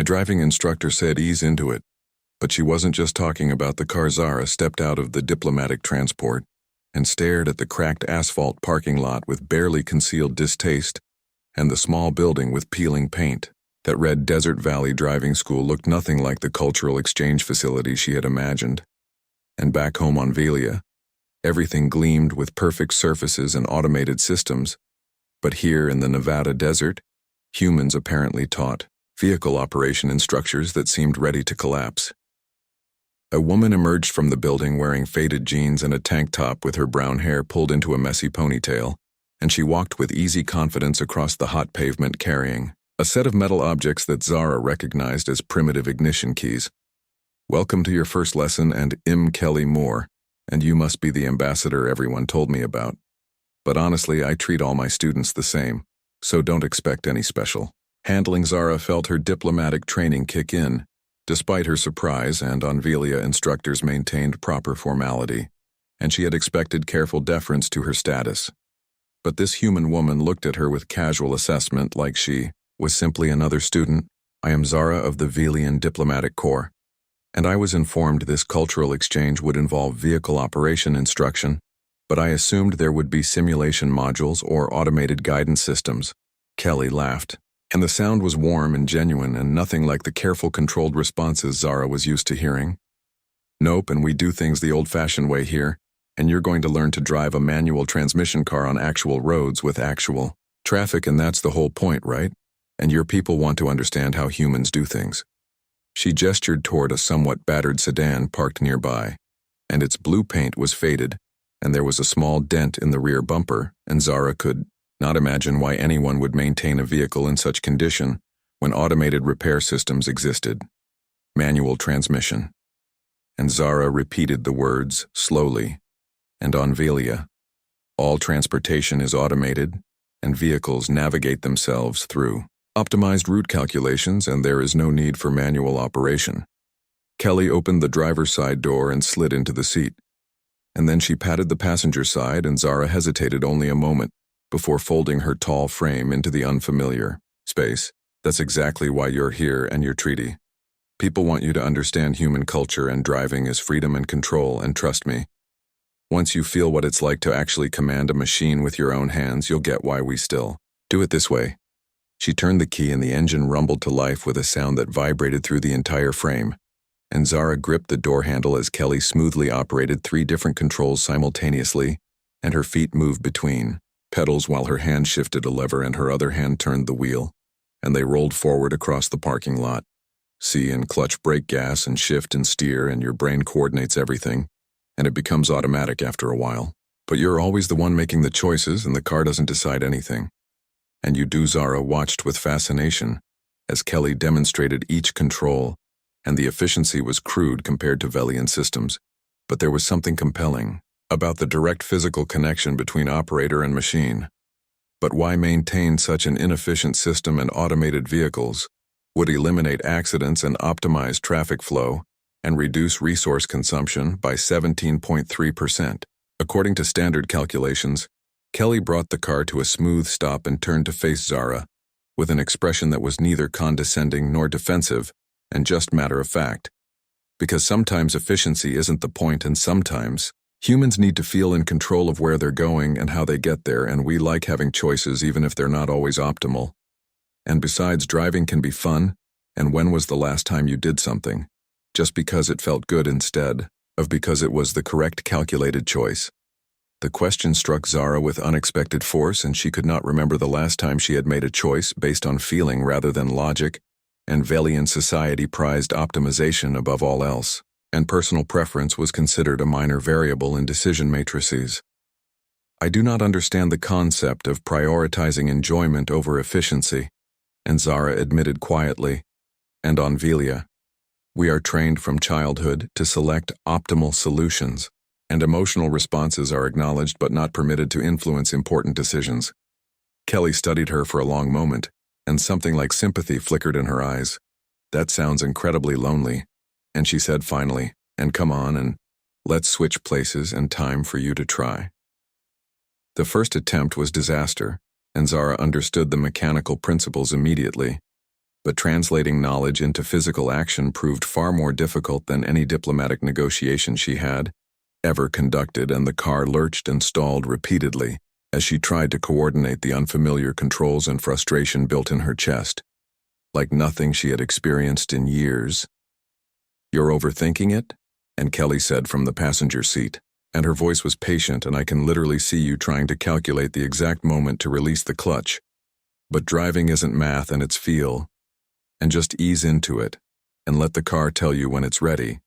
My driving instructor said ease into it, but she wasn't just talking about the car. Zara stepped out of the diplomatic transport and stared at the cracked asphalt parking lot with barely concealed distaste and the small building with peeling paint. That red Desert Valley driving school looked nothing like the cultural exchange facility she had imagined. And back home on Velia, everything gleamed with perfect surfaces and automated systems. But here in the Nevada desert, humans apparently taught vehicle operation in structures that seemed ready to collapse. A woman emerged from the building wearing faded jeans and a tank top with her brown hair pulled into a messy ponytail, and she walked with easy confidence across the hot pavement carrying a set of metal objects that Zara recognized as primitive ignition keys. "Welcome to your first lesson, and Kelly Moore, and you must be the ambassador everyone told me about. But honestly, I treat all my students the same, so don't expect any special." Handling Zara felt her diplomatic training kick in, despite her surprise, and on Velia instructors maintained proper formality, and she had expected careful deference to her status. But this human woman looked at her with casual assessment like she was simply another student. "I am Zara of the Velian Diplomatic Corps, and I was informed this cultural exchange would involve vehicle operation instruction, but I assumed there would be simulation modules or automated guidance systems." Kelly laughed, and the sound was warm and genuine and nothing like the careful, controlled responses Zara was used to hearing. "Nope, and we do things the old-fashioned way here, and you're going to learn to drive a manual transmission car on actual roads with actual traffic, and that's the whole point, right? And your people want to understand how humans do things." She gestured toward a somewhat battered sedan parked nearby, and its blue paint was faded, and there was a small dent in the rear bumper, and Zara could not imagine why anyone would maintain a vehicle in such condition when automated repair systems existed. Manual transmission. And Zara repeated the words slowly. "And on Velia, all transportation is automated, and vehicles navigate themselves through optimized route calculations, and there is no need for manual operation." Kelly opened the driver's side door and slid into the seat. And then she patted the passenger side, and Zara hesitated only a moment before folding her tall frame into the unfamiliar space. "That's exactly why you're here and your treaty. People want you to understand human culture, and driving is freedom and control, and trust me, once you feel what it's like to actually command a machine with your own hands, you'll get why we still do it this way." She turned the key and the engine rumbled to life with a sound that vibrated through the entire frame, and Zara gripped the door handle as Kelly smoothly operated 3 different controls simultaneously, and her feet moved between pedals while her hand shifted a lever and her other hand turned the wheel, and they rolled forward across the parking lot. See and clutch, brake, gas, and shift and steer, and your brain coordinates everything, and it becomes automatic after a while. But you're always the one making the choices, and the car doesn't decide anything. And you do. Zara watched with fascination as Kelly demonstrated each control, and the efficiency was crude compared to Velian systems, but there was something compelling about the direct physical connection between operator and machine. But why maintain such an inefficient system? And automated vehicles would eliminate accidents and optimize traffic flow and reduce resource consumption by 17.3%. According to standard calculations, Kelly brought the car to a smooth stop and turned to face Zara with an expression that was neither condescending nor defensive, and just matter-of-fact. Because sometimes efficiency isn't the point, and sometimes humans need to feel in control of where they're going and how they get there, and we like having choices even if they're not always optimal. And besides, driving can be fun, and when was the last time you did something just because it felt good instead of because it was the correct calculated choice? The question struck Zara with unexpected force, and she could not remember the last time she had made a choice based on feeling rather than logic, and Velian society prized optimization above all else, and personal preference was considered a minor variable in decision matrices. "I do not understand the concept of prioritizing enjoyment over efficiency," and Zara admitted quietly. "And on Velia, we are trained from childhood to select optimal solutions, and emotional responses are acknowledged but not permitted to influence important decisions." Kelly studied her for a long moment, and something like sympathy flickered in her eyes. "That sounds incredibly lonely," and she said finally, "And come on, and let's switch places and time for you to try." The first attempt was disaster, and Zara understood the mechanical principles immediately. But translating knowledge into physical action proved far more difficult than any diplomatic negotiation she had ever conducted, and the car lurched and stalled repeatedly as she tried to coordinate the unfamiliar controls, and frustration built in her chest, like nothing she had experienced in years. "You're overthinking it?" and Kelly said from the passenger seat, and her voice was patient, and I can literally see you trying to calculate the exact moment to release the clutch. But driving isn't math, and it's feel, and just ease into it, and let the car tell you when it's ready.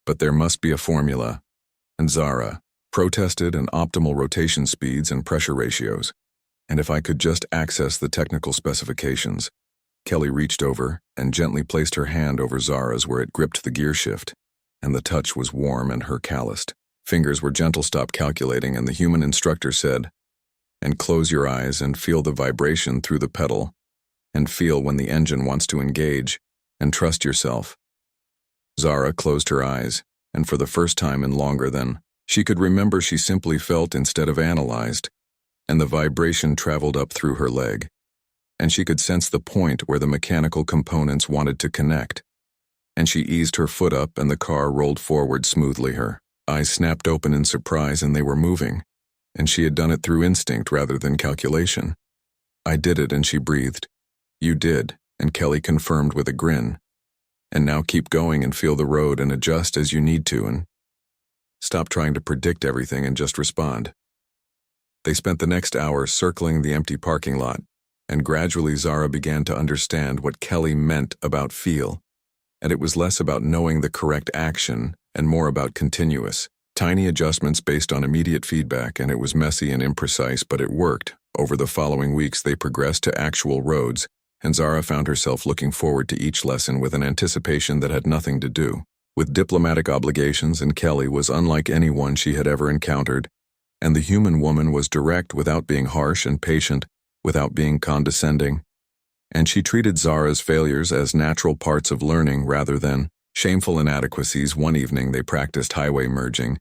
But there must be a formula, and Zara protested an optimal rotation speeds and pressure ratios, and if I could just access the technical specifications. Kelly reached over and gently placed her hand over Zara's where it gripped the gear shift, and the touch was warm and her calloused fingers were gentle. "Stop calculating," and the human instructor said, "and close your eyes and feel the vibration through the pedal, and feel when the engine wants to engage, and trust yourself." Zara closed her eyes, and for the first time in longer than she could remember, she simply felt instead of analyzed, and the vibration traveled up through her leg, and she could sense the point where the mechanical components wanted to connect, and she eased her foot up and the car rolled forward smoothly. Her eyes snapped open in surprise, and they were moving, and she had done it through instinct rather than calculation. "I did it," and she breathed. "You did," and Kelly confirmed with a grin. "And now keep going and feel the road and adjust as you need to, and stop trying to predict everything and just respond." They spent the next hour circling the empty parking lot, and gradually Zara began to understand what Kelly meant about feel, and it was less about knowing the correct action and more about continuous, tiny adjustments based on immediate feedback, and it was messy and imprecise, but it worked. Over the following weeks they progressed to actual roads, and Zara found herself looking forward to each lesson with an anticipation that had nothing to do with diplomatic obligations, and Kelly was unlike anyone she had ever encountered, and the human woman was direct without being harsh, and patient without being condescending, and she treated Zara's failures as natural parts of learning rather than shameful inadequacies. One evening they practiced highway merging,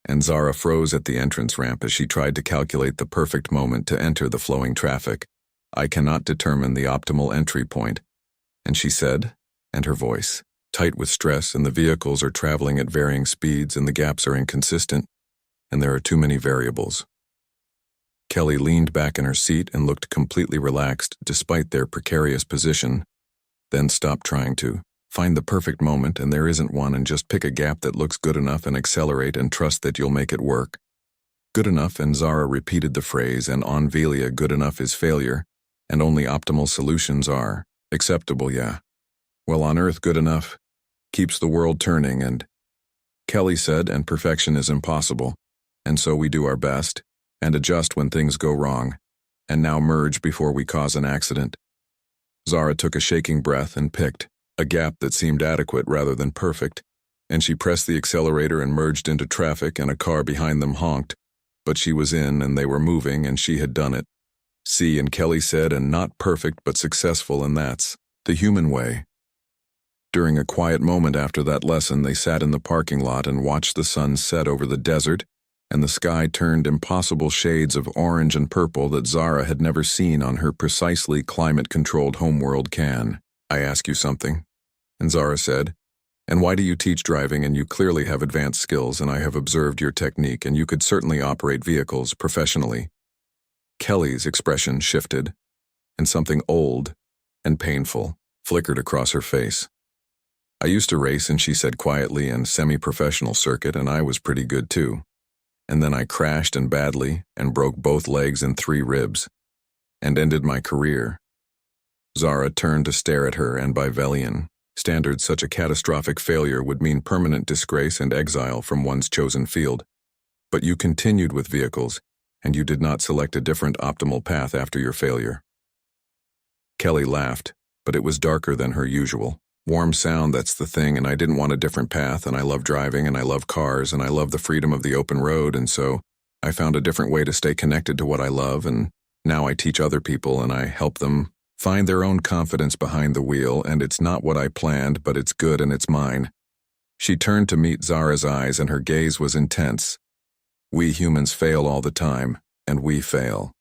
and Zara froze at the entrance ramp as she tried to calculate the perfect moment to enter the flowing traffic. "I cannot determine the optimal entry point," and she said, and her voice tight with stress, "and the vehicles are traveling at varying speeds, and the gaps are inconsistent, and there are too many variables." Kelly leaned back in her seat and looked completely relaxed despite their precarious position. "Then stop trying to find the perfect moment, and there isn't one, and just pick a gap that looks good enough and accelerate and trust that you'll make it work." "Good enough," and Zara repeated the phrase, and on Velia, good enough is failure, and only optimal solutions are acceptable. "Yeah. Well, on Earth, good enough keeps the world turning," and Kelly said, "and perfection is impossible, and so we do our best and adjust when things go wrong, and now merge before we cause an accident." Zara took a shaking breath and picked a gap that seemed adequate rather than perfect, and she pressed the accelerator and merged into traffic, and a car behind them honked, but she was in, and they were moving, and she had done it. "See," and Kelly said, "and not perfect but successful, and that's the human way." During a quiet moment after that lesson, they sat in the parking lot and watched the sun set over the desert, and the sky turned impossible shades of orange and purple that Zara had never seen on her precisely climate-controlled homeworld. "Can I ask you something?" And Zara said, "And why do you teach driving, and you clearly have advanced skills, and I have observed your technique, and you could certainly operate vehicles professionally." Kelly's expression shifted, and something old and painful flickered across her face. "I used to race," and she said quietly, "and semi-professional circuit, and I was pretty good too. And then I crashed, and badly, and broke both legs and 3 ribs, and ended my career." Zara turned to stare at her, and by Velian standards, such a catastrophic failure would mean permanent disgrace and exile from one's chosen field. "But you continued with vehicles, and you did not select a different optimal path after your failure." Kelly laughed, but it was darker than her usual. "Warm sound, that's the thing, and I didn't want a different path, and I love driving, and I love cars, and I love the freedom of the open road, and so I found a different way to stay connected to what I love, and now I teach other people, and I help them find their own confidence behind the wheel, and it's not what I planned, but it's good and it's mine." She turned to meet Zara's eyes, and her gaze was intense. "We humans fail all the time, and we fail.